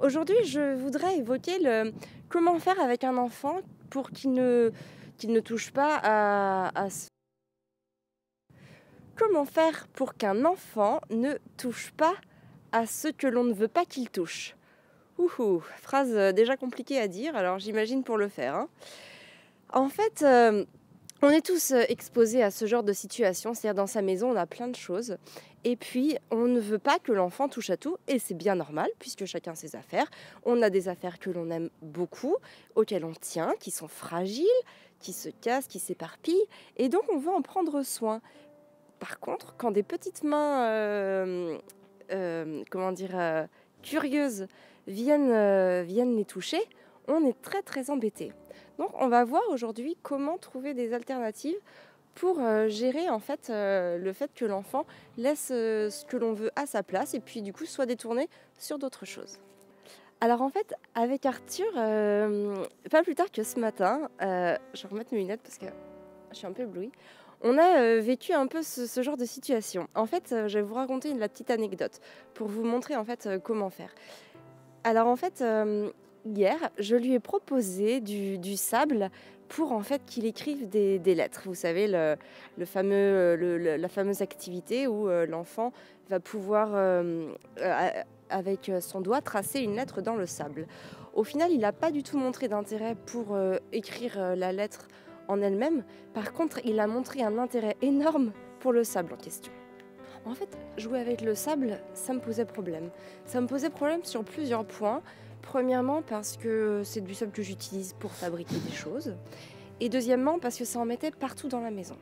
Aujourd'hui, je voudrais évoquer comment faire avec un enfant pour qu'il ne touche pas comment faire pour qu'un enfant ne touche pas à ce que l'on ne veut pas qu'il touche. Ouhou, phrase déjà compliquée à dire, alors j'imagine pour le faire, hein. En fait, on est tous exposés à ce genre de situation, c'est-à-dire dans sa maison, on a plein de choses. Et puis, on ne veut pas que l'enfant touche à tout, et c'est bien normal, puisque chacun ses affaires. On a des affaires que l'on aime beaucoup, auxquelles on tient, qui sont fragiles, qui se cassent, qui s'éparpillent, et donc on veut en prendre soin. Par contre, quand des petites mains, comment dire, curieuses viennent les toucher, on est très très embêté. Donc on va voir aujourd'hui comment trouver des alternatives pour gérer en fait le fait que l'enfant laisse ce que l'on veut à sa place et puis du coup soit détourné sur d'autres choses. Alors en fait, avec Arthur, pas plus tard que ce matin, je vais remettre mes lunettes parce que je suis un peu éblouie. On a vécu un peu ce genre de situation. En fait, je vais vous raconter la petite anecdote pour vous montrer en fait comment faire. Alors en fait, hier, je lui ai proposé du sable pour en fait qu'il écrive des lettres. Vous savez, la fameuse activité où l'enfant va pouvoir, avec son doigt, tracer une lettre dans le sable. Au final, il n'a pas du tout montré d'intérêt pour écrire la lettre en elle-même. Par contre, il a montré un intérêt énorme pour le sable en question. En fait, jouer avec le sable, ça me posait problème. Ça me posait problème sur plusieurs points. Premièrement, parce que c'est du sable que j'utilise pour fabriquer des choses. Et deuxièmement, parce que ça en mettait partout dans la maison.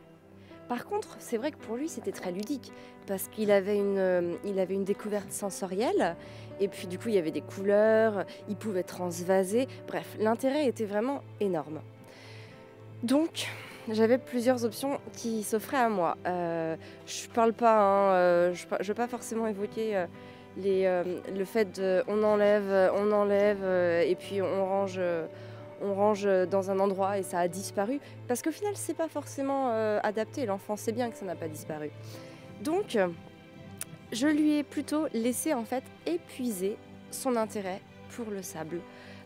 Par contre, c'est vrai que pour lui, c'était très ludique. Parce il avait une découverte sensorielle. Et puis, du coup, il y avait des couleurs. Il pouvait transvaser. Bref, l'intérêt était vraiment énorme. Donc, j'avais plusieurs options qui s'offraient à moi. Je parle pas, hein, je veux pas forcément évoquer le fait de on enlève et puis on range dans un endroit et ça a disparu. Parce qu'au final, c'est pas forcément adapté. L'enfant sait bien que ça n'a pas disparu. Donc, je lui ai plutôt laissé en fait épuiser son intérêt pour le sable.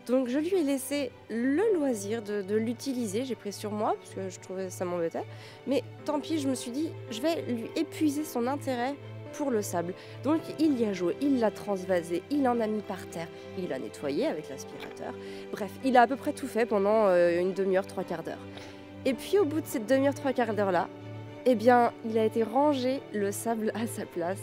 Donc je lui ai laissé le loisir de l'utiliser, j'ai pris sur moi parce que je trouvais que ça m'embêtait. Mais tant pis, je me suis dit, je vais lui épuiser son intérêt pour le sable. Donc il y a joué, il l'a transvasé, il en a mis par terre, il l'a nettoyé avec l'aspirateur. Bref, il a à peu près tout fait pendant une demi-heure, trois quarts d'heure. Et puis au bout de cette demi-heure, trois quarts d'heure là, eh bien il a été rangé le sable à sa place.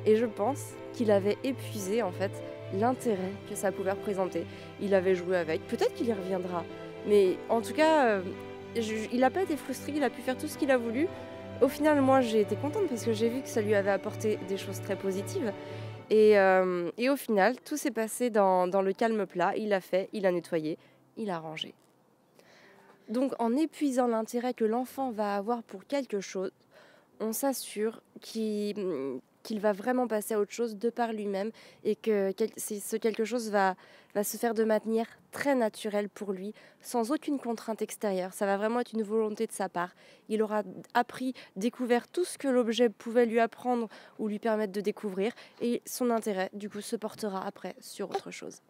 Et je pense qu'il avait épuisé en fait l'intérêt que ça pouvait représenter. Il avait joué avec, peut-être qu'il y reviendra, mais en tout cas, il n'a pas été frustré, il a pu faire tout ce qu'il a voulu. Au final, moi j'ai été contente parce que j'ai vu que ça lui avait apporté des choses très positives. Et au final, tout s'est passé dans le calme plat. Il a fait, il a nettoyé, il a rangé. Donc en épuisant l'intérêt que l'enfant va avoir pour quelque chose, on s'assure qu'il va vraiment passer à autre chose de par lui-même et que ce quelque chose va se faire de manière très naturelle pour lui, sans aucune contrainte extérieure. Ça va vraiment être une volonté de sa part. Il aura appris, découvert tout ce que l'objet pouvait lui apprendre ou lui permettre de découvrir et son intérêt, du coup, se portera après sur autre chose.